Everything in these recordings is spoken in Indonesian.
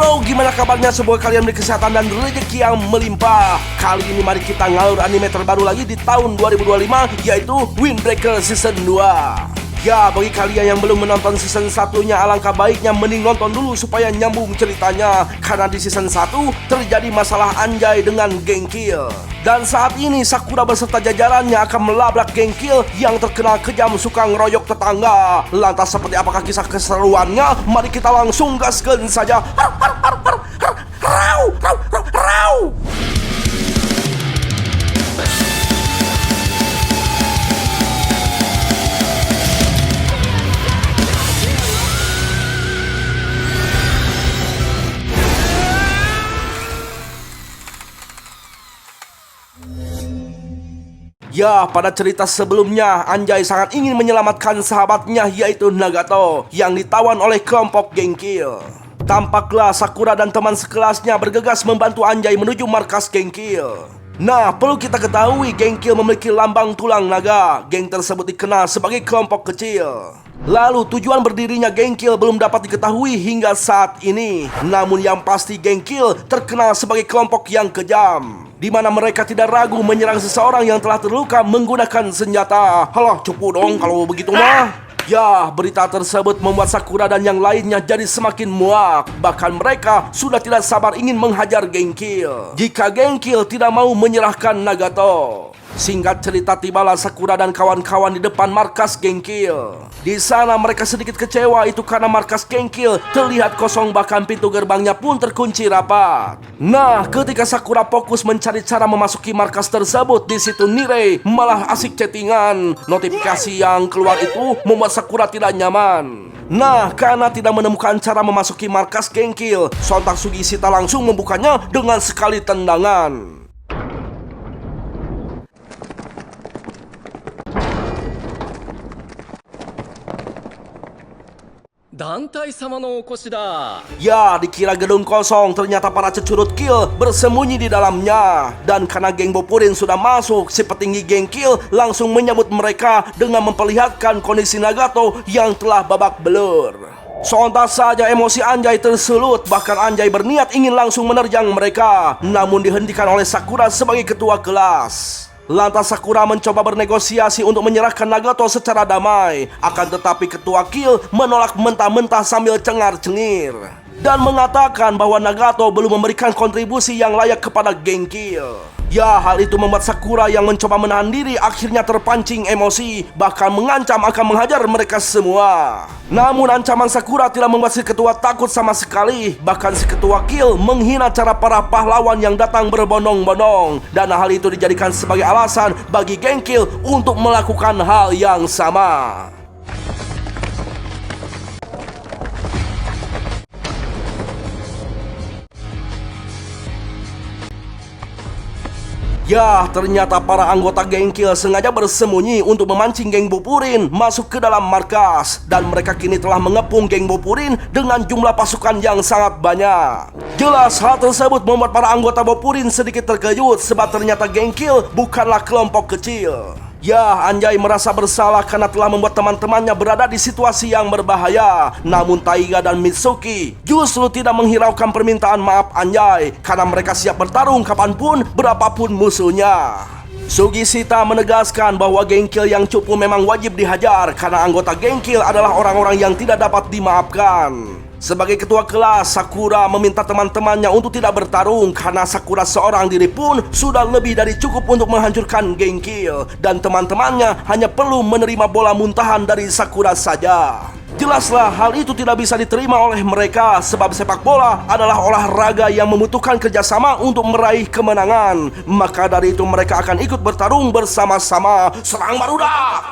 Halo, gimana kabarnya? Semoga kalian diberi kesehatan dan rezeki yang melimpah. Kali ini mari kita ngalur anime terbaru lagi di tahun 2025, yaitu Windbreaker Season 2. Ya, bagi kalian yang belum menonton season 1-nya, alangkah baiknya mending nonton dulu supaya nyambung ceritanya. Karena di season 1 terjadi masalah Anjay dengan geng Kill. Dan saat ini Sakura beserta jajarannya akan melabrak geng Kill yang terkenal kejam suka ngeroyok tetangga. Lantas seperti apakah kisah keseruannya? Mari kita langsung gaskeun saja. Ya, pada cerita sebelumnya, Anjay sangat ingin menyelamatkan sahabatnya yaitu Nagato yang ditawan oleh kelompok geng Kill. Tampaklah Sakura dan teman sekelasnya bergegas membantu Anjay menuju markas geng Kill. Nah, perlu kita ketahui geng Kill memiliki lambang tulang naga. Geng tersebut dikenal sebagai kelompok kecil. Lalu tujuan berdirinya geng Kill belum dapat diketahui hingga saat ini. Namun yang pasti geng Kill terkenal sebagai kelompok yang kejam, di mana mereka tidak ragu menyerang seseorang yang telah terluka menggunakan senjata. Halah, cupu dong kalau begitu mah. Ya, berita tersebut membuat Sakura dan yang lainnya jadi semakin muak. Bahkan mereka sudah tidak sabar ingin menghajar geng Kill jika geng Kill tidak mau menyerahkan Nagato. Singkat cerita, tibalah Sakura dan kawan-kawan di depan markas geng Kill. Di sana mereka sedikit kecewa itu karena markas geng Kill terlihat kosong, bahkan pintu gerbangnya pun terkunci rapat. Nah, ketika Sakura fokus mencari cara memasuki markas tersebut, di situ Nirei malah asik chattingan. Notifikasi yang keluar itu membuat Sakura tidak nyaman. Nah, karena tidak menemukan cara memasuki markas geng Kill, sontak Sugishita langsung membukanya dengan sekali tendangan. Ya, dikira gedung kosong, ternyata para cecurut Kill bersembunyi di dalamnya. Dan karena geng Boppurin sudah masuk, si petinggi geng Kill langsung menyambut mereka dengan memperlihatkan kondisi Nagato yang telah babak belur. Sontak saja emosi Anjay tersulut, bahkan Anjay berniat ingin langsung menerjang mereka, namun dihentikan oleh Sakura sebagai ketua kelas. Lantas Sakura mencoba bernegosiasi untuk menyerahkan Nagato secara damai. Akan tetapi ketua Kill menolak mentah-mentah sambil cengar-cengir dan mengatakan bahwa Nagato belum memberikan kontribusi yang layak kepada geng Kill. Ya, hal itu membuat Sakura yang mencoba menahan diri akhirnya terpancing emosi, bahkan mengancam akan menghajar mereka semua. Namun ancaman Sakura tidak membuat si ketua takut sama sekali. Bahkan si ketua Kill menghina cara para pahlawan yang datang berbondong-bondong, dan hal itu dijadikan sebagai alasan bagi geng Kill untuk melakukan hal yang sama. Ya, ternyata para anggota geng Kill sengaja bersembunyi untuk memancing geng Boppurin masuk ke dalam markas. Dan mereka kini telah mengepung geng Boppurin dengan jumlah pasukan yang sangat banyak. Jelas hal tersebut membuat para anggota Boppurin sedikit terkejut, sebab ternyata geng Kill bukanlah kelompok kecil. Ya, Anjay merasa bersalah karena telah membuat teman-temannya berada di situasi yang berbahaya. Namun Taiga dan Mitsuki justru tidak menghiraukan permintaan maaf Anjay, karena mereka siap bertarung kapanpun, berapapun musuhnya. Sugishita menegaskan bahwa geng Kill yang cupu memang wajib dihajar, karena anggota geng Kill adalah orang-orang yang tidak dapat dimaafkan. Sebagai ketua kelas, Sakura meminta teman-temannya untuk tidak bertarung karena Sakura seorang diri pun sudah lebih dari cukup untuk menghancurkan geng Kill, dan teman-temannya hanya perlu menerima bola muntahan dari Sakura saja. Jelaslah hal itu tidak bisa diterima oleh mereka, sebab sepak bola adalah olahraga yang membutuhkan kerjasama untuk meraih kemenangan. Maka dari itu mereka akan ikut bertarung bersama-sama. Serang barudak!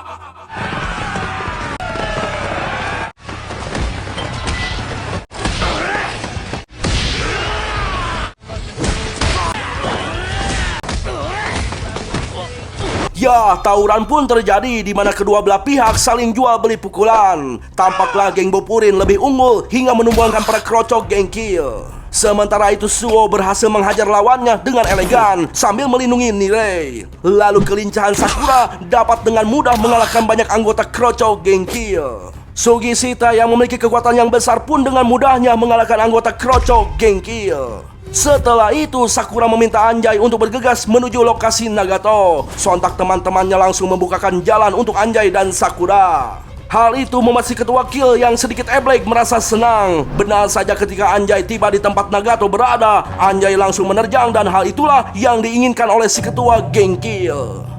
Ya, tawuran pun terjadi di mana kedua belah pihak saling jual beli pukulan. Tampaklah geng Boppurin lebih unggul hingga menumbangkan para kerocok geng Kill. Sementara itu Suo berhasil menghajar lawannya dengan elegan sambil melindungi Nirei. Lalu kelincahan Sakura dapat dengan mudah mengalahkan banyak anggota kerocok geng Kill. Sugishita yang memiliki kekuatan yang besar pun dengan mudahnya mengalahkan anggota Kroco Geng Kill. Setelah itu Sakura meminta Anjay untuk bergegas menuju lokasi Nagato. Sontak teman-temannya langsung membukakan jalan untuk Anjay dan Sakura. Hal itu membuat si ketua Kill yang sedikit eblek merasa senang. Benar saja ketika Anjay tiba di tempat Nagato berada, Anjay langsung menerjang dan hal itulah yang diinginkan oleh si ketua Geng Kill.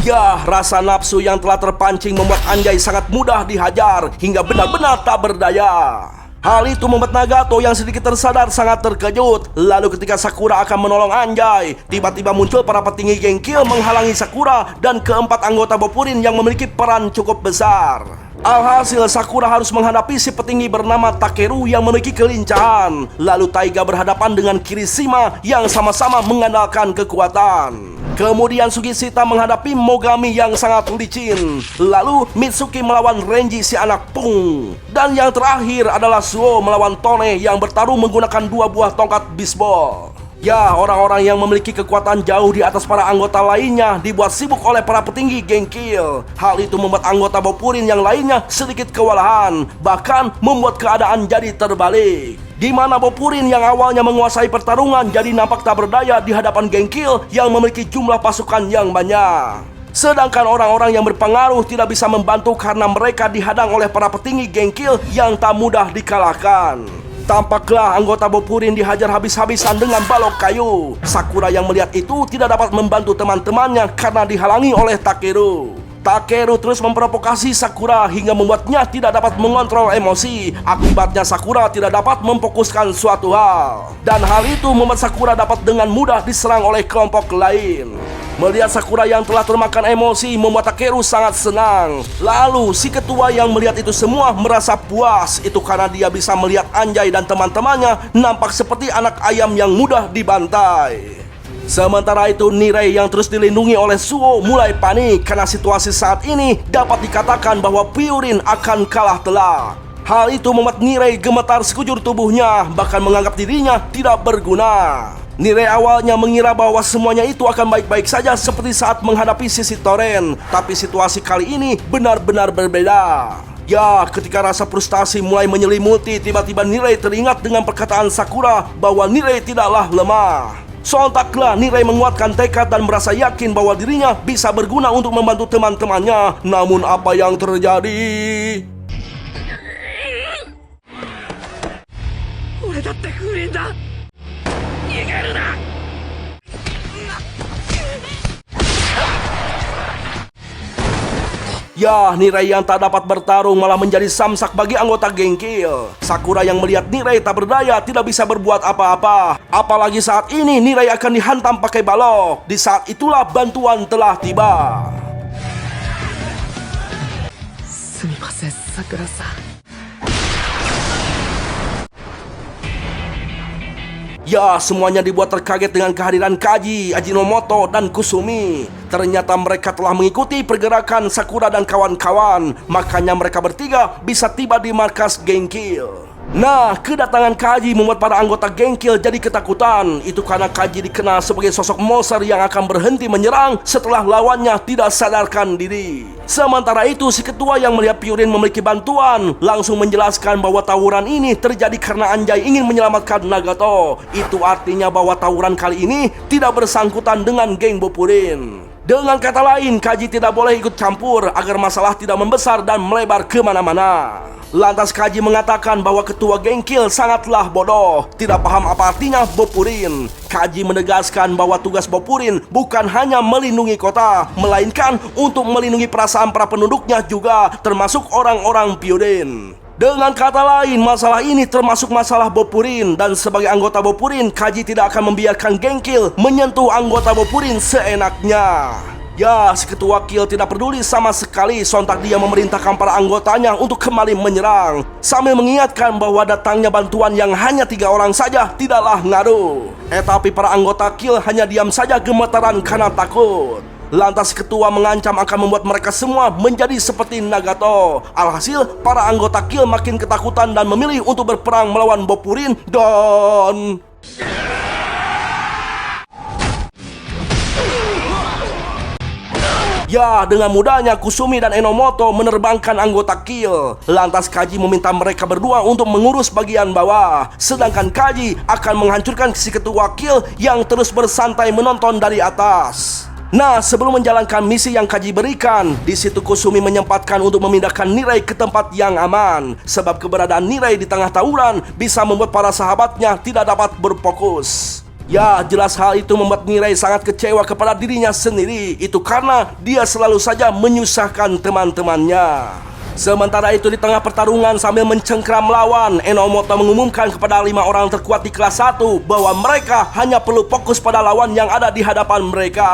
Ya, rasa nafsu yang telah terpancing membuat Anjay sangat mudah dihajar hingga benar-benar tak berdaya. Hal itu membuat Nagato yang sedikit tersadar sangat terkejut. Lalu ketika Sakura akan menolong Anjay, tiba-tiba muncul para petinggi Geng Kill menghalangi Sakura dan keempat anggota Boppurin yang memiliki peran cukup besar. Alhasil Sakura harus menghadapi si petinggi bernama Takeru yang memiliki kelincahan. Lalu Taiga berhadapan dengan Kirishima yang sama-sama mengandalkan kekuatan. Kemudian Sugishita menghadapi Mogami yang sangat licin. Lalu Mitsuki melawan Renji si anak Pung. Dan yang terakhir adalah Suo melawan Tone yang bertarung menggunakan 2 buah tongkat bisbol. Ya, orang-orang yang memiliki kekuatan jauh di atas para anggota lainnya dibuat sibuk oleh para petinggi Geng Kill. Hal itu membuat anggota Boppurin yang lainnya sedikit kewalahan, bahkan membuat keadaan jadi terbalik. Di mana Boppurin yang awalnya menguasai pertarungan jadi nampak tak berdaya di hadapan Geng Kill yang memiliki jumlah pasukan yang banyak. Sedangkan orang-orang yang berpengaruh tidak bisa membantu karena mereka dihadang oleh para petinggi Geng Kill yang tak mudah dikalahkan. Tampaklah anggota Boppurin dihajar habis-habisan dengan balok kayu. Sakura yang melihat itu tidak dapat membantu teman-temannya karena dihalangi oleh Takeru. Takeru terus memprovokasi Sakura hingga membuatnya tidak dapat mengontrol emosi. Akibatnya Sakura tidak dapat memfokuskan suatu hal. Dan hal itu membuat Sakura dapat dengan mudah diserang oleh kelompok lain. Melihat Sakura yang telah termakan emosi membuat Takeru sangat senang. Lalu si ketua yang melihat itu semua merasa puas. Itu karena dia bisa melihat Anjay dan teman-temannya nampak seperti anak ayam yang mudah dibantai. Sementara itu Nirei yang terus dilindungi oleh Suo mulai panik karena situasi saat ini dapat dikatakan bahwa Pyorin akan kalah telak. Hal itu membuat Nirei gemetar sekujur tubuhnya, bahkan menganggap dirinya tidak berguna. Nirei awalnya mengira bahwa semuanya itu akan baik-baik saja seperti saat menghadapi sisi Toren, tapi situasi kali ini benar-benar berbeda. Ya, ketika rasa frustasi mulai menyelimuti, tiba-tiba Nirei teringat dengan perkataan Sakura bahwa Nirei tidaklah lemah. Sontaklah Nirei menguatkan tekad dan merasa yakin bahwa dirinya bisa berguna untuk membantu teman-temannya. Namun apa yang terjadi? Ya, Nirei yang tak dapat bertarung malah menjadi samsak bagi anggota Geng Kill. Sakura yang melihat Nirei tak berdaya tidak bisa berbuat apa-apa. Apalagi saat ini Nirei akan dihantam pakai balok. Di saat itulah bantuan telah tiba. Sumimasen, Sakura-san. Ya, semuanya dibuat terkaget dengan kehadiran Kaji, Ajinomoto, dan Kusumi. Ternyata mereka telah mengikuti pergerakan Sakura dan kawan-kawan. Makanya mereka bertiga bisa tiba di markas Geng Kill. Nah, kedatangan Kaji membuat para anggota Geng Kill jadi ketakutan. Itu karena Kaji dikenal sebagai sosok monster yang akan berhenti menyerang setelah lawannya tidak sadarkan diri. Sementara itu, si ketua yang melihat Pyorin memiliki bantuan langsung menjelaskan bahwa tawuran ini terjadi karena Anjay ingin menyelamatkan Nagato. Itu artinya bahwa tawuran kali ini tidak bersangkutan dengan geng Boppurin. Dengan kata lain, Kaji tidak boleh ikut campur agar masalah tidak membesar dan melebar kemana-mana. Lantas Kaji mengatakan bahwa ketua Geng Kill sangatlah bodoh, tidak paham apa artinya Boppurin. Kaji menegaskan bahwa tugas Boppurin bukan hanya melindungi kota, melainkan untuk melindungi perasaan para penduduknya juga, termasuk orang-orang Pyorin. Dengan kata lain, masalah ini termasuk masalah Boppurin, dan sebagai anggota Boppurin, Kaji tidak akan membiarkan Geng Kill menyentuh anggota Boppurin seenaknya. Ya, si ketua Kill tidak peduli sama sekali. Sontak dia memerintahkan para anggotanya untuk kembali menyerang, sambil mengingatkan bahwa datangnya bantuan yang hanya 3 orang saja tidaklah ngaruh. Tapi para anggota Kill hanya diam saja gemetaran karena takut. Lantas ketua mengancam akan membuat mereka semua menjadi seperti Nagato. Alhasil, para anggota Kill makin ketakutan dan memilih untuk berperang melawan Boppurin dan... Ya, dengan mudahnya Kusumi dan Enomoto menerbangkan anggota Kill. Lantas Kaji meminta mereka berdua untuk mengurus bagian bawah, sedangkan Kaji akan menghancurkan si ketua Kill yang terus bersantai menonton dari atas. Nah, sebelum menjalankan misi yang Kaji berikan, di situ Kusumi menyempatkan untuk memindahkan Nirai ke tempat yang aman, sebab keberadaan Nirai di tengah tawuran bisa membuat para sahabatnya tidak dapat berfokus. Ya, jelas hal itu membuat Nirai sangat kecewa kepada dirinya sendiri. Itu karena dia selalu saja menyusahkan teman-temannya. Sementara itu di tengah pertarungan sambil mencengkram lawan, Enomoto mengumumkan kepada 5 orang terkuat di kelas 1 bahwa mereka hanya perlu fokus pada lawan yang ada di hadapan mereka.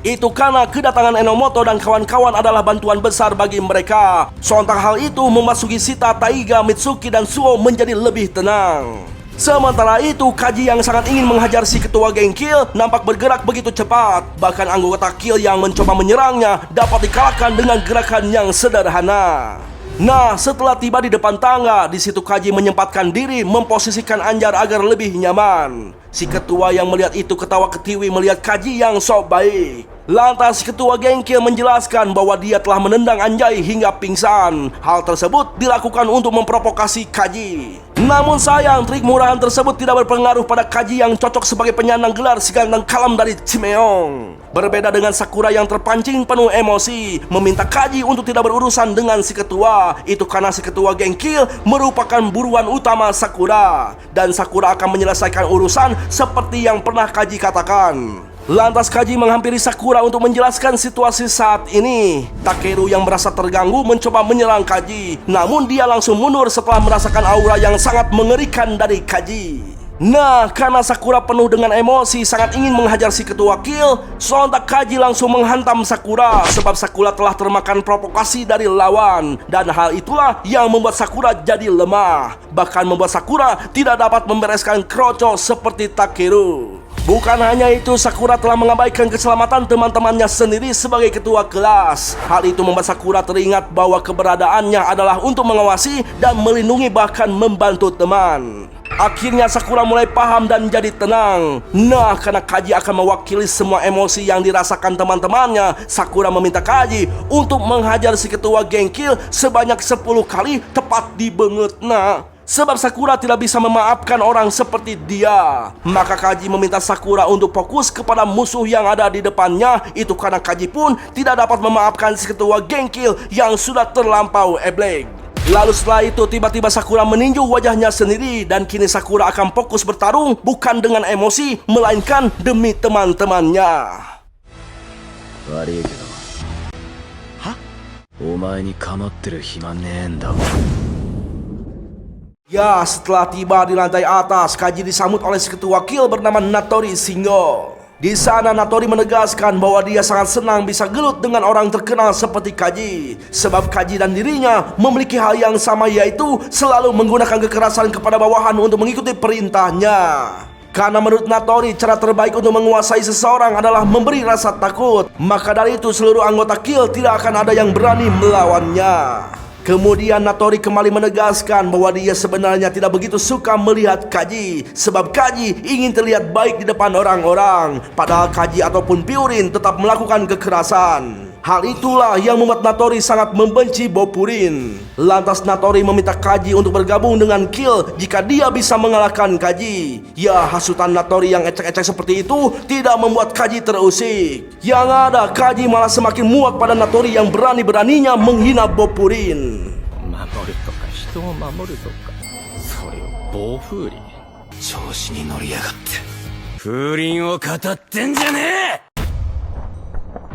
Itu karena kedatangan Enomoto dan kawan-kawan adalah bantuan besar bagi mereka. Sontak hal itu membuat Sugishita, Taiga, Mitsuki, dan Suo menjadi lebih tenang. Sementara itu, Kaji yang sangat ingin menghajar si ketua geng Kill nampak bergerak begitu cepat. Bahkan anggota Kill yang mencoba menyerangnya dapat dikalahkan dengan gerakan yang sederhana. Nah, setelah tiba di depan tangga, di situ Kaji menyempatkan diri memposisikan Anjar agar lebih nyaman. Si ketua yang melihat itu ketawa ketiwi melihat Kaji yang sok baik. Lantas ketua geng Kill menjelaskan bahwa dia telah menendang Anjay hingga pingsan. Hal tersebut dilakukan untuk memprovokasi Kaji. Namun sayang, trik murahan tersebut tidak berpengaruh pada Kaji yang cocok sebagai penyandang gelar si ganteng kalem dari Chimeong. Berbeda dengan Sakura yang terpancing penuh emosi, meminta Kaji untuk tidak berurusan dengan si ketua. Itu karena si ketua geng Kill merupakan buruan utama Sakura, dan Sakura akan menyelesaikan urusan seperti yang pernah Kaji katakan. Lantas Kaji menghampiri Sakura untuk menjelaskan situasi saat ini. Takeru yang merasa terganggu mencoba menyerang Kaji, namun dia langsung mundur setelah merasakan aura yang sangat mengerikan dari Kaji. Nah, karena Sakura penuh dengan emosi sangat ingin menghajar si ketua Kill, sontak Kaji langsung menghantam Sakura sebab Sakura telah termakan provokasi dari lawan, dan hal itulah yang membuat Sakura jadi lemah, bahkan membuat Sakura tidak dapat membereskan kroco seperti Takeru. Bukan hanya itu, Sakura telah mengabaikan keselamatan teman-temannya sendiri sebagai ketua kelas. Hal itu membuat Sakura teringat bahwa keberadaannya adalah untuk mengawasi dan melindungi bahkan membantu teman. Akhirnya Sakura mulai paham dan jadi tenang. Nah, karena Kaji akan mewakili semua emosi yang dirasakan teman-temannya, Sakura meminta Kaji untuk menghajar si ketua geng Kill sebanyak 10 kali tepat di bengetnya. Sebab Sakura tidak bisa memaafkan orang seperti dia. Maka Kaji meminta Sakura untuk fokus kepada musuh yang ada di depannya. Itu karena Kaji pun tidak dapat memaafkan si ketua geng Kill yang sudah terlampau eblek. Lalu setelah itu tiba-tiba Sakura meninju wajahnya sendiri, dan kini Sakura akan fokus bertarung bukan dengan emosi, melainkan demi teman-temannya. Hah? Omae ni kamatteru hima nee nda. Ya, setelah tiba di lantai atas, Kaji disambut oleh si ketua Kill bernama Natori Shingo. Di sana Natori menegaskan bahwa dia sangat senang bisa gelut dengan orang terkenal seperti Kaji, sebab Kaji dan dirinya memiliki hal yang sama, yaitu selalu menggunakan kekerasan kepada bawahan untuk mengikuti perintahnya. Karena menurut Natori, cara terbaik untuk menguasai seseorang adalah memberi rasa takut. Maka dari itu seluruh anggota Kill tidak akan ada yang berani melawannya. Kemudian Natori kembali menegaskan bahwa dia sebenarnya tidak begitu suka melihat Kaji, sebab Kaji ingin terlihat baik di depan orang-orang, padahal Kaji ataupun Pyorin tetap melakukan kekerasan. Hal itulah yang membuat Natori sangat membenci Boppurin. Lantas Natori meminta Kaji untuk bergabung dengan Kill jika dia bisa mengalahkan Kaji. Ya, hasutan Natori yang ecek-ecek seperti itu tidak membuat Kaji terusik. Yang ada, Kaji malah semakin muak pada Natori yang berani-beraninya menghina Boppurin. Mamoru toka hito o mamoru toka, sore o boufuri. Choushi ni nori yagatte. Furin o katatten ja ne!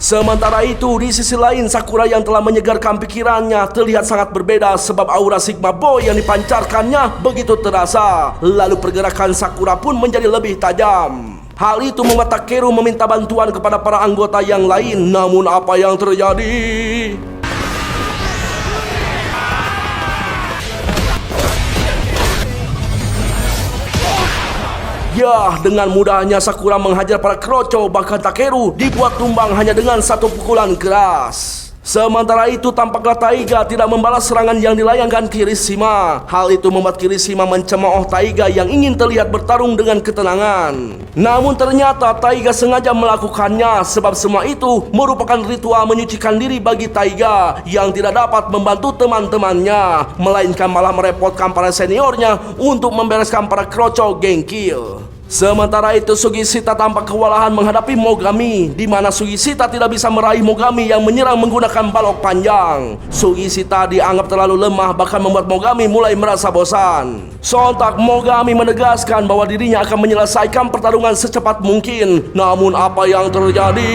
Sementara itu, di sisi lain Sakura yang telah menyegarkan pikirannya terlihat sangat berbeda sebab aura Sigma Boy yang dipancarkannya begitu terasa. Lalu pergerakan Sakura pun menjadi lebih tajam. Hal itu membuat Takeru meminta bantuan kepada para anggota yang lain. Namun apa yang terjadi? Ya, dengan mudahnya Sakura menghajar para Kroco, bahkan Takeru dibuat tumbang hanya dengan satu pukulan keras. Sementara itu tampaklah Taiga tidak membalas serangan yang dilayangkan Kirishima. Hal itu membuat Kirishima mencemooh Taiga yang ingin terlihat bertarung dengan ketenangan. Namun ternyata Taiga sengaja melakukannya sebab semua itu merupakan ritual menyucikan diri bagi Taiga yang tidak dapat membantu teman-temannya, melainkan malah merepotkan para seniornya untuk membereskan para Kroco Genkil. Sementara itu Sugishita tampak kewalahan menghadapi Mogami, di mana Sugishita tidak bisa meraih Mogami yang menyerang menggunakan balok panjang. Sugishita dianggap terlalu lemah, bahkan membuat Mogami mulai merasa bosan. Sontak Mogami menegaskan bahwa dirinya akan menyelesaikan pertarungan secepat mungkin. Namun apa yang terjadi?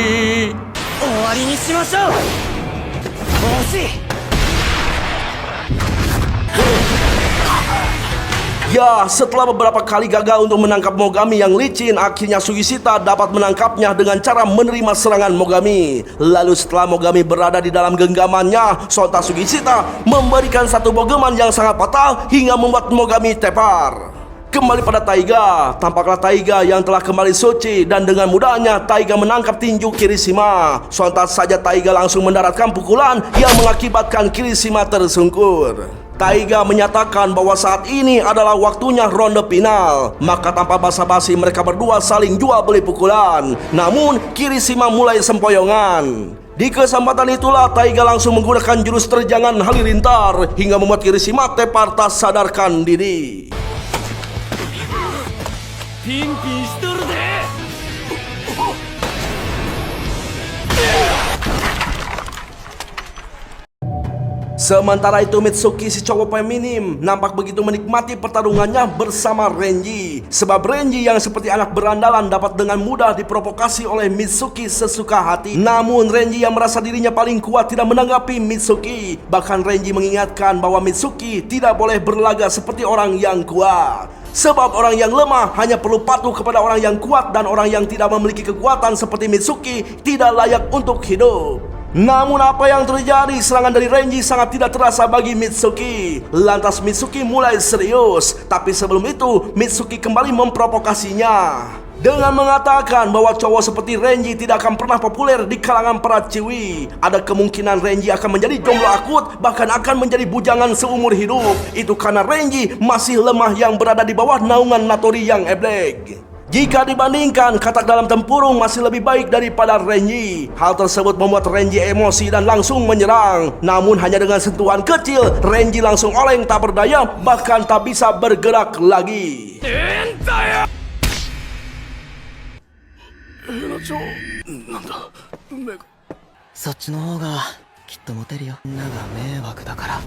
Ya, setelah beberapa kali gagal untuk menangkap Mogami yang licin, akhirnya Sugishita dapat menangkapnya dengan cara menerima serangan Mogami. Lalu setelah Mogami berada di dalam genggamannya, sontak Sugishita memberikan satu bogeman yang sangat fatal hingga membuat Mogami tepar. Kembali pada Taiga, tampaklah Taiga yang telah kembali suci dan dengan mudahnya Taiga menangkap tinju Kirishima. Sontak saja Taiga langsung mendaratkan pukulan yang mengakibatkan Kirishima tersungkur. Taiga menyatakan bahwa saat ini adalah waktunya ronde final. Maka tanpa basa-basi mereka berdua saling jual beli pukulan. Namun Kirishima mulai sempoyongan. Di kesempatan itulah Taiga langsung menggunakan jurus terjangan halilintar hingga membuat Kirishima tepar tak sadarkan diri. Sementara itu Mitsuki si cowok feminim nampak begitu menikmati pertarungannya bersama Renji. Sebab Renji yang seperti anak berandalan dapat dengan mudah diprovokasi oleh Mitsuki sesuka hati. Namun Renji yang merasa dirinya paling kuat tidak menanggapi Mitsuki. Bahkan Renji mengingatkan bahwa Mitsuki tidak boleh berlaga seperti orang yang kuat. Sebab orang yang lemah hanya perlu patuh kepada orang yang kuat, dan orang yang tidak memiliki kekuatan seperti Mitsuki tidak layak untuk hidup. Namun apa yang terjadi? Serangan dari Renji sangat tidak terasa bagi Mitsuki. Lantas Mitsuki mulai serius. Tapi sebelum itu Mitsuki kembali memprovokasinya dengan mengatakan bahwa cowok seperti Renji tidak akan pernah populer di kalangan para ciwi. Ada kemungkinan Renji akan menjadi jomblo akut, bahkan akan menjadi bujangan seumur hidup. Itu karena Renji masih lemah yang berada di bawah naungan Natori yang eblek. Jika dibandingkan, katak dalam tempurung masih lebih baik daripada Renji. Hal tersebut membuat Renji emosi dan langsung menyerang. Namun hanya dengan sentuhan kecil, Renji langsung oleng tak berdaya, bahkan tak bisa bergerak lagi. そっちの方がきっとモテるよ。みんなが迷惑だから。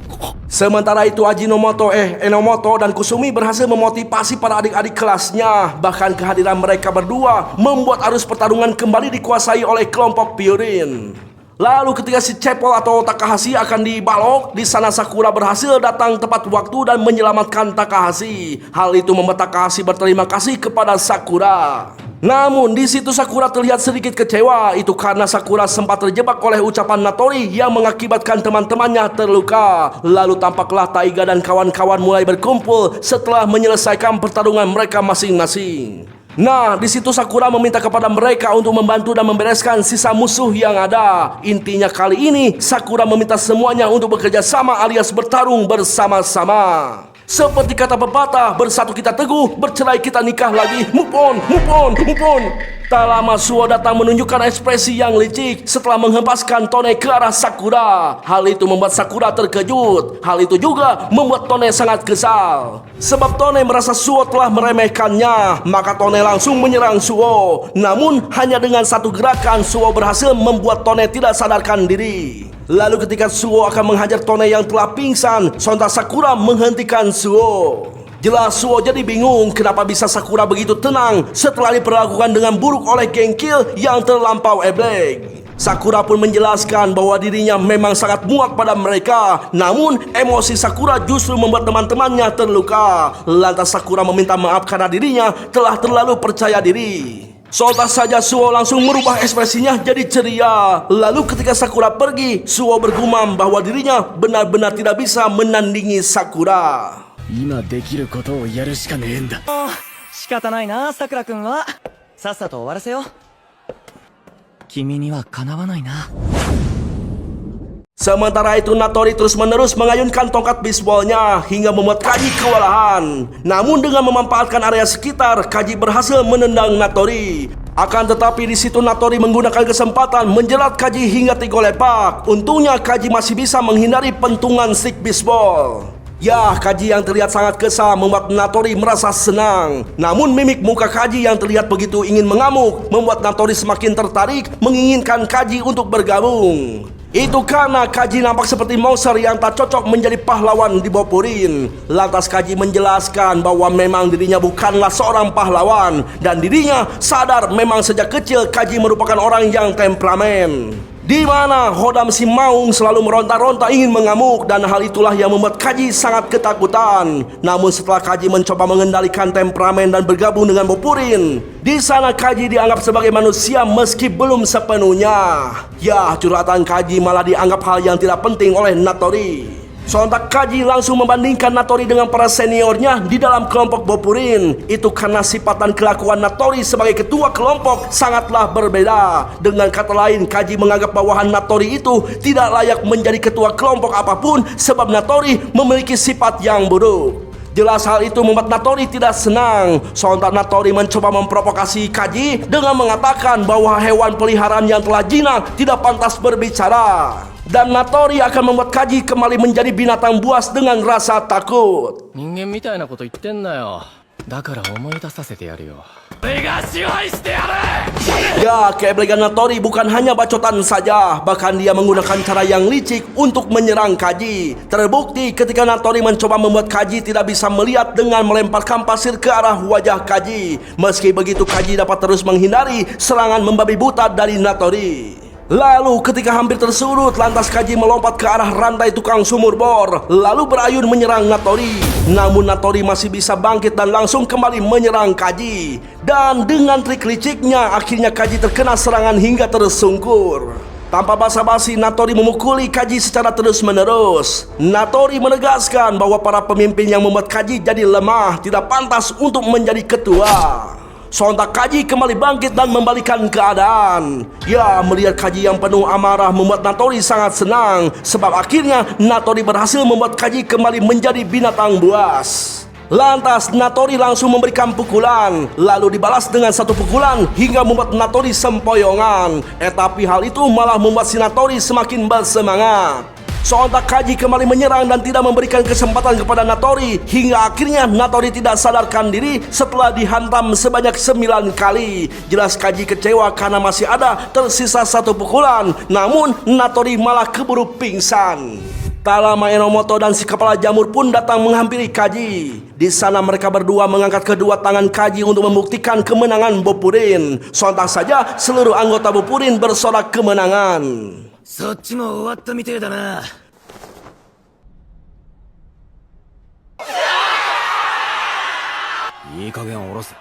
Sementara itu Enomoto dan Kusumi berhasil memotivasi para adik-adik kelasnya. Bahkan kehadiran mereka berdua membuat arus pertarungan kembali dikuasai oleh kelompok Pyorin. Lalu ketika si Cepol atau Takahashi akan dibalok, di sana Sakura berhasil datang tepat waktu dan menyelamatkan Takahashi. Hal itu membuat Takahashi berterima kasih kepada Sakura. Namun di situ Sakura terlihat sedikit kecewa. Itu karena Sakura sempat terjebak oleh ucapan Natori yang mengakibatkan teman-temannya terluka. Lalu tampaklah Taiga dan kawan-kawan mulai berkumpul setelah menyelesaikan pertarungan mereka masing-masing. Nah, di situ Sakura meminta kepada mereka untuk membantu dan membereskan sisa musuh yang ada. Intinya kali ini Sakura meminta semuanya untuk bekerja sama alias bertarung bersama-sama. Seperti kata pepatah, bersatu kita teguh, bercerai kita nikah lagi. Move on, move on, move on. Tak lama Suo datang menunjukkan ekspresi yang licik setelah menghempaskan Tone ke arah Sakura. Hal itu membuat Sakura terkejut. Hal itu juga membuat Tone sangat kesal. Sebab Tone merasa Suo telah meremehkannya. Maka Tone langsung menyerang Suo. Namun hanya dengan satu gerakan Suo berhasil membuat Tone tidak sadarkan diri. Lalu ketika Suo akan menghajar Tone yang telah pingsan, sontak Sakura menghentikan Suo. Jelas Suo jadi bingung kenapa bisa Sakura begitu tenang setelah diperlakukan dengan buruk oleh Genkil yang terlampau eblek. Sakura pun menjelaskan bahwa dirinya memang sangat muak pada mereka. Namun emosi Sakura justru membuat teman-temannya terluka. Lantas Sakura meminta maaf karena dirinya telah terlalu percaya diri. Sontak saja Suo langsung merubah ekspresinya jadi ceria. Lalu ketika Sakura pergi, Suo bergumam bahwa dirinya benar-benar tidak bisa menandingi Sakura. 今できることをやるしかねえんだ。仕方ないな、さくらくんは。さっさと終わらせよう。君にはかなわないな。 Sementara itu Natori terus-menerus mengayunkan tongkat bisballnya hingga membuat Kaji kewalahan. Namun dengan memanfaatkan area sekitar, Kaji berhasil menendang Natori. Akan tetapi di situ Natori menggunakan kesempatan menjerat Kaji hingga 3 lepak. Untungnya Kaji masih bisa menghindari pentungan stick bisball. Ya, Kaji yang terlihat sangat kesal membuat Natori merasa senang. Namun mimik muka Kaji yang terlihat begitu ingin mengamuk membuat Natori semakin tertarik menginginkan Kaji untuk bergabung. Itu karena Kaji nampak seperti monster yang tak cocok menjadi pahlawan di Boppurin. Lantas Kaji menjelaskan bahwa memang dirinya bukanlah seorang pahlawan dan dirinya sadar memang sejak kecil Kaji merupakan orang yang temperamen. Di mana Hodam si Maung selalu meronta-ronta ingin mengamuk dan hal itulah yang membuat Kaji sangat ketakutan. Namun setelah Kaji mencoba mengendalikan temperamen dan bergabung dengan Boppurin, di sana Kaji dianggap sebagai manusia meski belum sepenuhnya. Ya, curhatan Kaji malah dianggap hal yang tidak penting oleh Natori. Sontak Kaji langsung membandingkan Natori dengan para seniornya di dalam kelompok Boppurin. Itu karena sifat dan kelakuan Natori sebagai ketua kelompok sangatlah berbeda. Dengan kata lain, Kaji menganggap bawahan Natori itu tidak layak menjadi ketua kelompok apapun sebab Natori memiliki sifat yang buruk. Jelas hal itu membuat Natori tidak senang. Sontak Natori mencoba memprovokasi Kaji dengan mengatakan bahwa hewan peliharaan yang telah jinak tidak pantas berbicara. Dan Natori akan membuat Kaji kembali menjadi binatang buas dengan rasa takut. 人間みたいなこと言ってんなよ。だから思い出させてやるよ。俺が支配してやる。 Ya, keeblegan Natori bukan hanya bacotan saja, bahkan dia menggunakan cara yang licik untuk menyerang Kaji. Terbukti ketika Natori mencoba membuat Kaji tidak bisa melihat dengan melemparkan pasir ke arah wajah Kaji. Meski begitu Kaji dapat terus menghindari serangan membabi buta dari Natori. Lalu ketika hampir tersurut, lantas Kaji melompat ke arah rantai tukang sumur bor, lalu berayun menyerang Natori. Namun Natori masih bisa bangkit dan langsung kembali menyerang Kaji. Dan dengan trik liciknya, akhirnya Kaji terkena serangan hingga tersungkur. Tanpa basa-basi, Natori memukuli Kaji secara terus-menerus. Natori menegaskan bahwa para pemimpin yang membuat Kaji jadi lemah tidak pantas untuk menjadi ketua. Sontak Kaji kembali bangkit dan membalikan keadaan. Ya, melihat Kaji yang penuh amarah membuat Natori sangat senang sebab akhirnya Natori berhasil membuat Kaji kembali menjadi binatang buas. Lantas Natori langsung memberikan pukulan, lalu dibalas dengan satu pukulan hingga membuat Natori sempoyongan. Tapi hal itu malah membuat si Natori semakin bersemangat. Sontak Kaji kembali menyerang dan tidak memberikan kesempatan kepada Natori hingga akhirnya Natori tidak sadarkan diri setelah dihantam sebanyak 9 kali. Jelas Kaji kecewa karena masih ada tersisa satu pukulan, namun Natori malah keburu pingsan. Tak lama Enomoto dan si kepala jamur pun datang menghampiri Kaji. Di sana mereka berdua mengangkat kedua tangan Kaji untuk membuktikan kemenangan Boppurin. Sontak saja seluruh anggota Boppurin bersorak kemenangan. そっちも終わったみてえだな。いい加減下ろせ。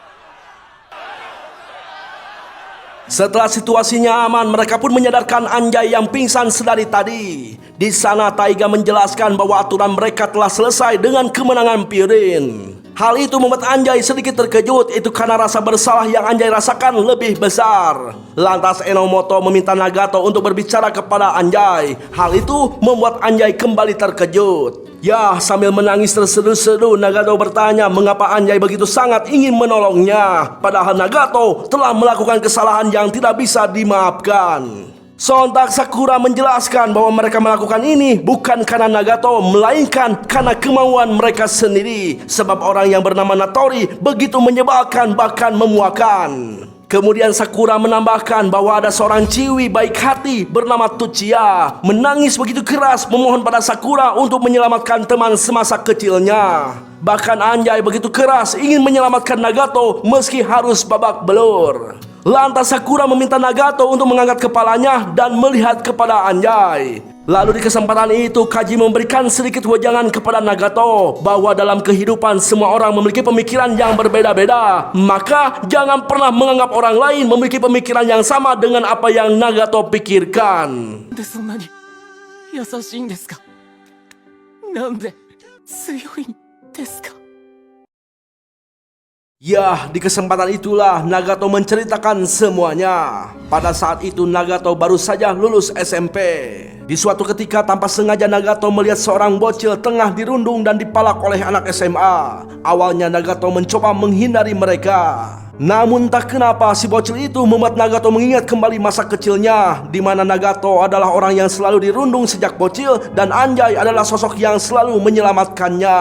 Setelah situasinya aman, mereka pun menyadarkan Anjay yang pingsan sedari tadi. Di sana Taiga menjelaskan bahwa aturan mereka telah selesai dengan kemenangan Purin. Hal itu membuat Anjay sedikit terkejut, itu karena rasa bersalah yang Anjay rasakan lebih besar. Lantas Enomoto meminta Nagato untuk berbicara kepada Anjay. Hal itu membuat Anjay kembali terkejut. Ya, sambil menangis terseduh-seduh, Nagato bertanya mengapa Anjay begitu sangat ingin menolongnya. Padahal Nagato telah melakukan kesalahan yang tidak bisa dimaafkan. Sontak Sakura menjelaskan bahwa mereka melakukan ini bukan karena Nagato, melainkan karena kemauan mereka sendiri. Sebab orang yang bernama Natori begitu menyebalkan bahkan memuakan. Kemudian Sakura menambahkan bahwa ada seorang ciwi baik hati bernama Tuchiya menangis begitu keras memohon pada Sakura untuk menyelamatkan teman semasa kecilnya. Bahkan Anjay begitu keras ingin menyelamatkan Nagato meski harus babak belur. Lantas Sakura meminta Nagato untuk mengangkat kepalanya dan melihat kepada Anjay. Lalu di kesempatan itu Kaji memberikan sedikit wejangan kepada Nagato bahwa dalam kehidupan semua orang memiliki pemikiran yang berbeda-beda. Maka jangan pernah menganggap orang lain memiliki pemikiran yang sama dengan apa yang Nagato pikirkan. でそんなに優しいんですか。なんで強いんですか。Ya, di kesempatan itulah Nagato menceritakan semuanya. Pada saat itu Nagato baru saja lulus SMP. Di suatu ketika tanpa sengaja Nagato melihat seorang bocil tengah dirundung dan dipalak oleh anak SMA. Awalnya Nagato mencoba menghindari mereka. Namun tak kenapa si bocil itu membuat Nagato mengingat kembali masa kecilnya, di mana Nagato adalah orang yang selalu dirundung sejak bocil dan Anjay adalah sosok yang selalu menyelamatkannya.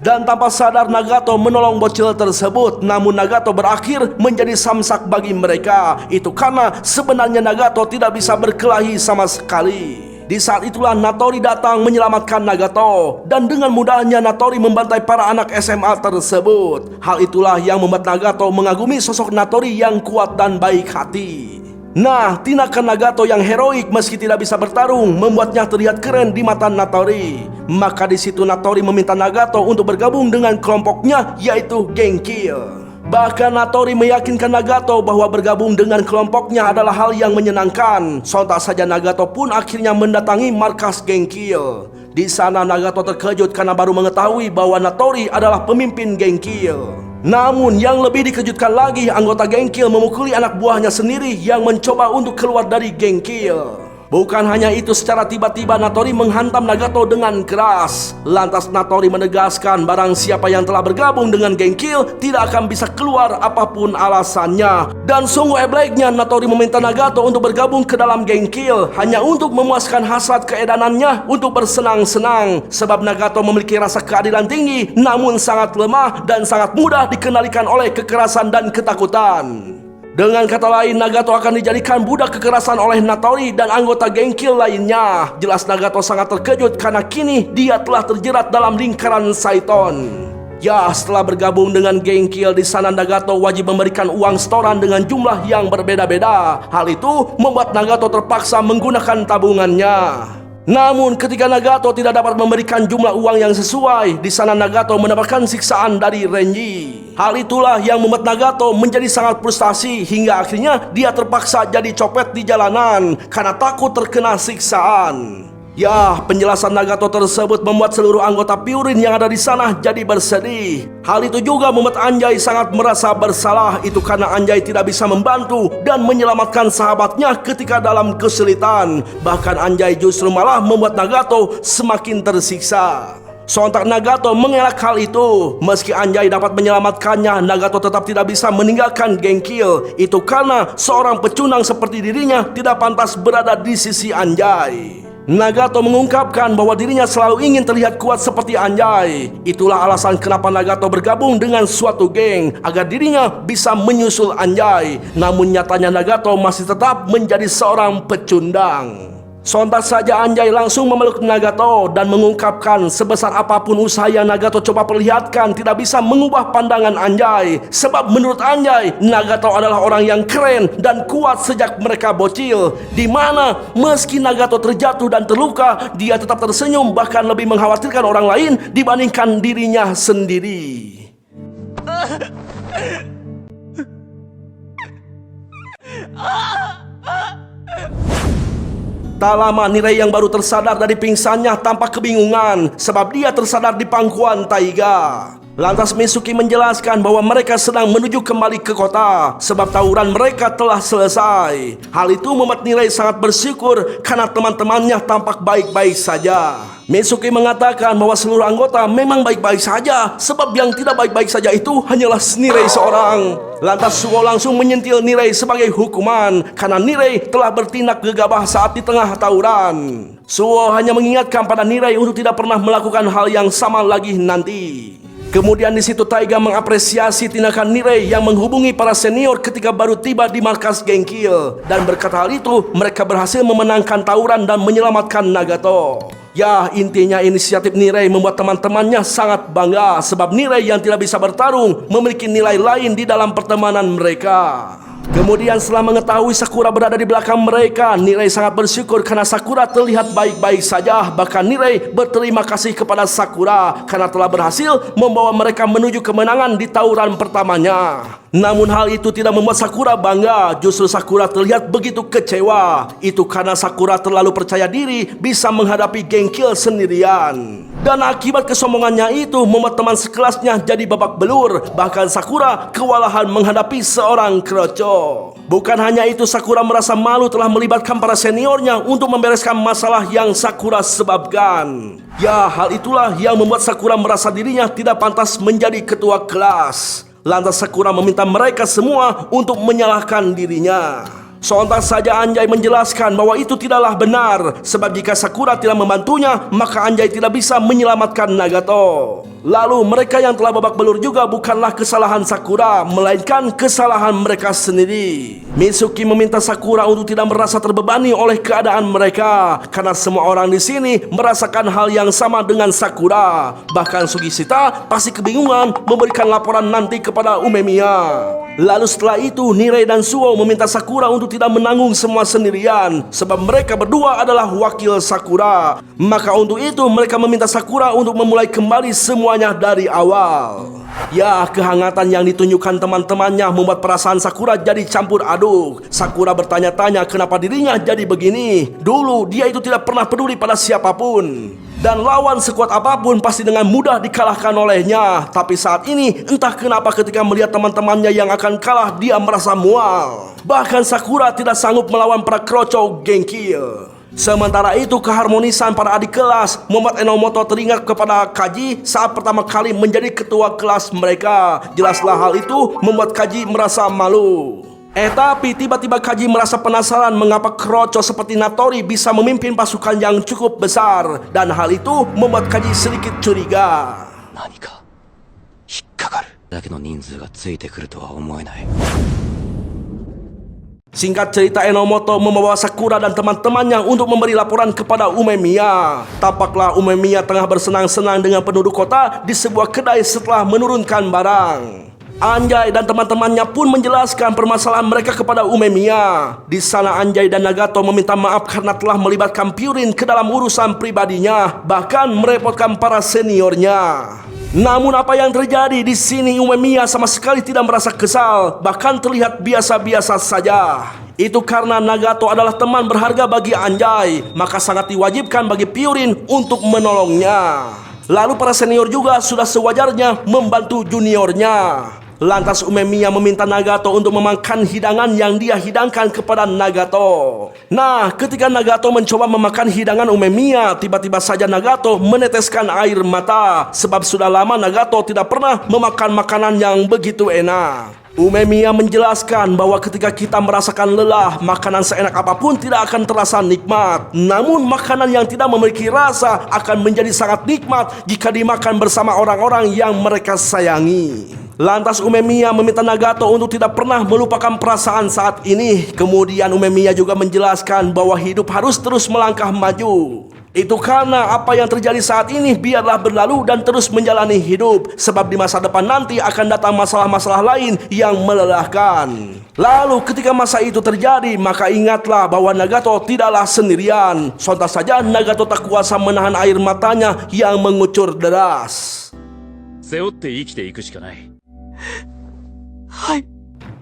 Dan tanpa sadar Nagato menolong bocil tersebut. Namun Nagato berakhir menjadi samsak bagi mereka. Itu karena sebenarnya Nagato tidak bisa berkelahi sama sekali. Di saat itulah Natori datang menyelamatkan Nagato. Dan dengan mudahnya Natori membantai para anak SMA tersebut. Hal itulah yang membuat Nagato mengagumi sosok Natori yang kuat dan baik hati. Nah, tindakan Nagato yang heroik meski tidak bisa bertarung membuatnya terlihat keren di mata Natori. Maka di situ Natori meminta Nagato untuk bergabung dengan kelompoknya, yaitu Geng Kill. Bahkan Natori meyakinkan Nagato bahwa bergabung dengan kelompoknya adalah hal yang menyenangkan. Sontak saja Nagato pun akhirnya mendatangi markas Geng Kill. Di sana Nagato terkejut karena baru mengetahui bahwa Natori adalah pemimpin Geng Kill. Namun yang lebih dikejutkan lagi, anggota Geng Kill memukuli anak buahnya sendiri yang mencoba untuk keluar dari Geng Kill. Bukan hanya itu, secara tiba-tiba Natori menghantam Nagato dengan keras. Lantas Natori menegaskan barang siapa yang telah bergabung dengan Geng Kill tidak akan bisa keluar apapun alasannya. Dan sungguh eblegnya Natori meminta Nagato untuk bergabung ke dalam Geng Kill hanya untuk memuaskan hasrat keedanannya untuk bersenang-senang. Sebab Nagato memiliki rasa keadilan tinggi namun sangat lemah dan sangat mudah dikendalikan oleh kekerasan dan ketakutan. Dengan kata lain, Nagato akan dijadikan budak kekerasan oleh Natori dan anggota Geng Kill lainnya. Jelas Nagato sangat terkejut karena kini dia telah terjerat dalam lingkaran Saiton. Ya, setelah bergabung dengan Geng Kill, di sana Nagato wajib memberikan uang setoran dengan jumlah yang berbeda-beda. Hal itu membuat Nagato terpaksa menggunakan tabungannya. Namun ketika Nagato tidak dapat memberikan jumlah uang yang sesuai, di sana Nagato mendapatkan siksaan dari Renji. Hal itulah yang membuat Nagato menjadi sangat frustasi hingga akhirnya dia terpaksa jadi copet di jalanan karena takut terkena siksaan. Ya, penjelasan Nagato tersebut membuat seluruh anggota Purin yang ada di sana jadi bersedih. Hal itu juga membuat Anjay sangat merasa bersalah. Itu karena Anjay tidak bisa membantu dan menyelamatkan sahabatnya ketika dalam kesulitan. Bahkan Anjay justru malah membuat Nagato semakin tersiksa. Sontak Nagato mengelak hal itu. Meski Anjay dapat menyelamatkannya, Nagato tetap tidak bisa meninggalkan Geng Kill. Itu karena seorang pecundang seperti dirinya tidak pantas berada di sisi Anjay. Nagato mengungkapkan bahwa dirinya selalu ingin terlihat kuat seperti Anjay. Itulah alasan kenapa Nagato bergabung dengan suatu geng, agar dirinya bisa menyusul Anjay. Namun nyatanya Nagato masih tetap menjadi seorang pecundang. Sontak saja Anjay langsung memeluk Nagato dan mengungkapkan sebesar apapun usaha yang Nagato coba perlihatkan tidak bisa mengubah pandangan Anjay. Sebab menurut Anjay, Nagato adalah orang yang keren dan kuat sejak mereka bocil. Di mana meski Nagato terjatuh dan terluka, dia tetap tersenyum bahkan lebih mengkhawatirkan orang lain dibandingkan dirinya sendiri. Tak lama Nirei yang baru tersadar dari pingsannya tampak kebingungan sebab dia tersadar di pangkuan Taiga. Lantas Mitsuki menjelaskan bahwa mereka sedang menuju kembali ke kota sebab tawuran mereka telah selesai. Hal itu membuat Nirei sangat bersyukur karena teman-temannya tampak baik-baik saja. Mitsuki mengatakan bahwa seluruh anggota memang baik-baik saja sebab yang tidak baik-baik saja itu hanyalah Nirei seorang. Lantas Suo langsung menyentil Nirei sebagai hukuman karena Nirei telah bertindak gegabah saat di tengah tawuran. Suo hanya mengingatkan pada Nirei untuk tidak pernah melakukan hal yang sama lagi nanti. Kemudian di situ Taiga mengapresiasi tindakan Nirei yang menghubungi para senior ketika baru tiba di markas Geng Kill. Dan berkat hal itu mereka berhasil memenangkan tawuran dan menyelamatkan Nagato. Ya, intinya inisiatif Nirei membuat teman-temannya sangat bangga sebab Nirei yang tidak bisa bertarung memiliki nilai lain di dalam pertemanan mereka. Kemudian setelah mengetahui Sakura berada di belakang mereka, Nirei sangat bersyukur karena Sakura terlihat baik-baik saja. Bahkan Nirei berterima kasih kepada Sakura karena telah berhasil membawa mereka menuju kemenangan di tawuran pertamanya. Namun hal itu tidak membuat Sakura bangga. Justru Sakura terlihat begitu kecewa. Itu karena Sakura terlalu percaya diri bisa menghadapi Geng Kill sendirian. Dan akibat kesombongannya itu membuat teman sekelasnya jadi babak belur. Bahkan Sakura kewalahan menghadapi seorang kroco. Bukan hanya itu, Sakura merasa malu telah melibatkan para seniornya untuk membereskan masalah yang Sakura sebabkan. Ya, hal itulah yang membuat Sakura merasa dirinya tidak pantas menjadi ketua kelas. Lantas Sakura meminta mereka semua untuk menyalahkan dirinya. Sontak saja Anjay menjelaskan bahwa itu tidaklah benar, sebab jika Sakura tidak membantunya, maka Anjay tidak bisa menyelamatkan Nagato. Lalu mereka yang telah babak belur juga bukanlah kesalahan Sakura, melainkan kesalahan mereka sendiri. Mitsuki meminta Sakura untuk tidak merasa terbebani oleh keadaan mereka, karena semua orang di sini merasakan hal yang sama dengan Sakura. Bahkan Sugishita pasti kebingungan memberikan laporan nanti kepada Umemiya. Lalu setelah itu Nirei dan Suo meminta Sakura untuk tidak menanggung semua sendirian, sebab mereka berdua adalah wakil Sakura. Maka untuk itu mereka meminta Sakura untuk memulai kembali semuanya dari awal. Ya, kehangatan yang ditunjukkan teman-temannya membuat perasaan Sakura jadi campur aduk. Sakura bertanya-tanya kenapa dirinya jadi begini. Dulu dia itu tidak pernah peduli pada siapapun, dan lawan sekuat apapun pasti dengan mudah dikalahkan olehnya. Tapi saat ini entah kenapa ketika melihat teman-temannya yang akan kalah, dia merasa mual. Bahkan Sakura tidak sanggup melawan para kroco Genkil. Sementara itu keharmonisan para adik kelas membuat Enomoto teringat kepada Kaji saat pertama kali menjadi ketua kelas mereka. Jelaslah hal itu membuat Kaji merasa malu. Tapi tiba-tiba Kaji merasa penasaran mengapa kroco seperti Natori bisa memimpin pasukan yang cukup besar. Dan hal itu membuat Kaji sedikit curiga. 何か引っかかるだけの人数がついてくるとは思えない。 Singkat cerita, Enomoto membawa Sakura dan teman-temannya untuk memberi laporan kepada Umemiya. Tampaklah Umemiya tengah bersenang-senang dengan penduduk kota di sebuah kedai setelah menurunkan barang. Anjay dan teman-temannya pun menjelaskan permasalahan mereka kepada Umemiya. Di sana Anjay dan Nagato meminta maaf karena telah melibatkan Purin ke dalam urusan pribadinya, bahkan merepotkan para seniornya. Namun apa yang terjadi di sini, Umemiya sama sekali tidak merasa kesal, bahkan terlihat biasa-biasa saja. Itu karena Nagato adalah teman berharga bagi Anjay, maka sangat diwajibkan bagi Purin untuk menolongnya. Lalu para senior juga sudah sewajarnya membantu juniornya. Lantas Umemiya meminta Nagato untuk memakan hidangan yang dia hidangkan kepada Nagato. Nah, ketika Nagato mencoba memakan hidangan Umemiya, tiba-tiba saja Nagato meneteskan air mata, sebab sudah lama Nagato tidak pernah memakan makanan yang begitu enak. Umemiya menjelaskan bahwa ketika kita merasakan lelah, makanan seenak apapun tidak akan terasa nikmat. Namun makanan yang tidak memiliki rasa akan menjadi sangat nikmat jika dimakan bersama orang-orang yang mereka sayangi. Lantas Umemiya meminta Nagato untuk tidak pernah melupakan perasaan saat ini. Kemudian Umemiya juga menjelaskan bahwa hidup harus terus melangkah maju. Itu karena apa yang terjadi saat ini biarlah berlalu dan terus menjalani hidup, sebab di masa depan nanti akan datang masalah-masalah lain yang melelahkan. Lalu ketika masa itu terjadi, maka ingatlah bahwa Nagato tidaklah sendirian. Sontak saja Nagato tak kuasa menahan air matanya yang mengucur deras. 背負って生きていくしかない。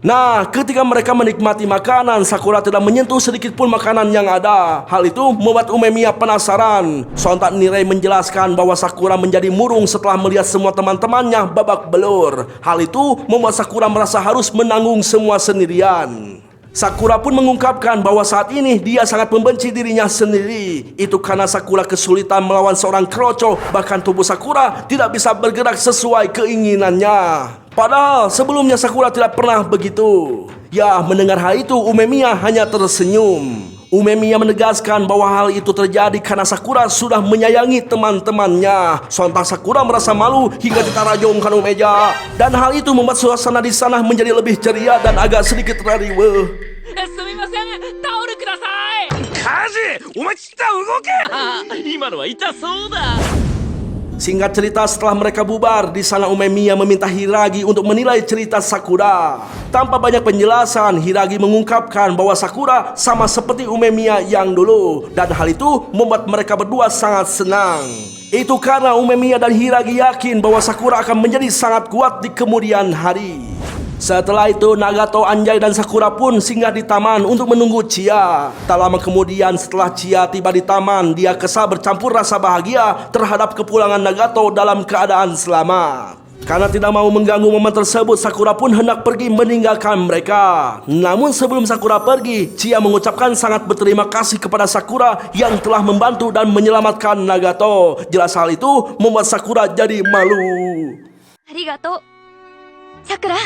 Nah, ketika mereka menikmati makanan, Sakura tidak menyentuh sedikit pun makanan yang ada. Hal itu membuat Umemiya penasaran. Sontak Nirei menjelaskan bahwa Sakura menjadi murung setelah melihat semua teman-temannya babak belur. Hal itu membuat Sakura merasa harus menanggung semua sendirian. Sakura pun mengungkapkan bahwa saat ini dia sangat membenci dirinya sendiri. Itu karena Sakura kesulitan melawan seorang kroco. Bahkan tubuh Sakura tidak bisa bergerak sesuai keinginannya. Padahal sebelumnya Sakura tidak pernah begitu. Ya, mendengar hal itu Umemiya hanya tersenyum. Umemiya menegaskan bahwa hal itu terjadi karena Sakura sudah menyayangi teman-temannya. Sontak Sakura merasa malu hingga ditarajongkan meja. Dan hal itu membuat suasana di sana menjadi lebih ceria dan agak sedikit rariweh. すみません、タオルください。カジ、お前ちった動け。あ、今のは痛そうだ。 Singkat cerita, setelah mereka bubar, di sana Umemiya meminta Hiragi untuk menilai cerita Sakura. Tanpa banyak penjelasan, Hiragi mengungkapkan bahwa Sakura sama seperti Umemiya yang dulu, dan hal itu membuat mereka berdua sangat senang. Itu karena Umemiya dan Hiragi yakin bahwa Sakura akan menjadi sangat kuat di kemudian hari. Setelah itu Nagato, Anjay, dan Sakura pun singgah di taman untuk menunggu Chie. Tak lama kemudian setelah Chie tiba di taman, dia kesal bercampur rasa bahagia terhadap kepulangan Nagato dalam keadaan selamat. Karena tidak mau mengganggu momen tersebut, Sakura pun hendak pergi meninggalkan mereka. Namun sebelum Sakura pergi, Chie mengucapkan sangat berterima kasih kepada Sakura yang telah membantu dan menyelamatkan Nagato. Jelas hal itu membuat Sakura jadi malu. ありがとうさくら。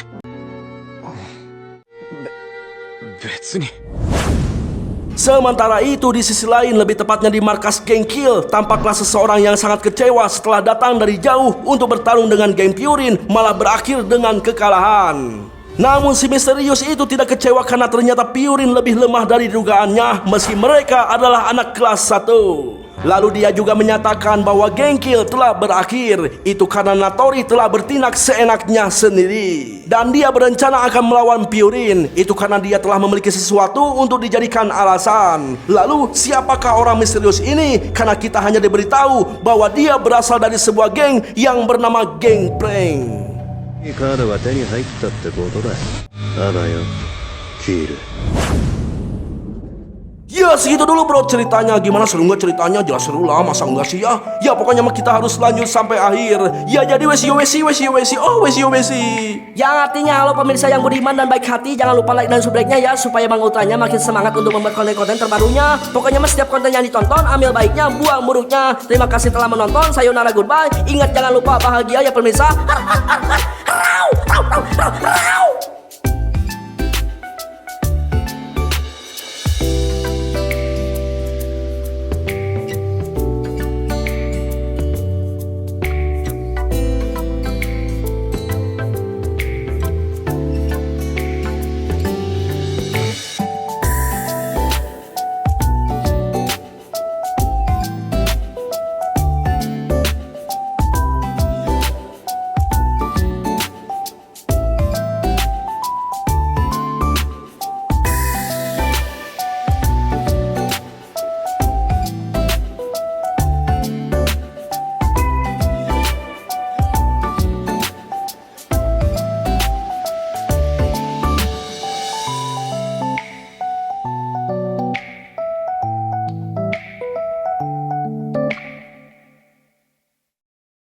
別に。 Sementara itu di sisi lain, lebih tepatnya di markas geng Kill, tampaklah seseorang yang sangat kecewa setelah datang dari jauh untuk bertarung dengan geng Purin malah berakhir dengan kekalahan. Namun si misterius itu tidak kecewa karena ternyata Purin lebih lemah dari dugaannya meski mereka adalah anak kelas 1. Lalu dia juga menyatakan bahwa geng Kill telah berakhir. Itu karena Natori telah bertindak seenaknya sendiri. Dan dia berencana akan melawan Purin. Itu karena dia telah memiliki sesuatu untuk dijadikan alasan. Lalu siapakah orang misterius ini? Karena kita hanya diberitahu bahwa dia berasal dari sebuah geng yang bernama Geng Prank. いいカードが手に入ったってことだ。あばよ、キール。 Ya segitu dulu bro ceritanya. Gimana, seru nggak ceritanya? Jelas seru lah, masa enggak sih ya? Ya pokoknya kita harus lanjut sampai akhir. Ya jadi wesi. Yang artinya halo pemirsa yang budiman dan baik hati, jangan lupa like dan subscribe-nya ya supaya Bang Ultranya makin semangat untuk membuat konten-konten terbarunya. Pokoknya setiap konten yang ditonton ambil baiknya, buang buruknya. Terima kasih telah menonton. Sayonara, goodbye. Ingat jangan lupa bahagia ya pemirsa.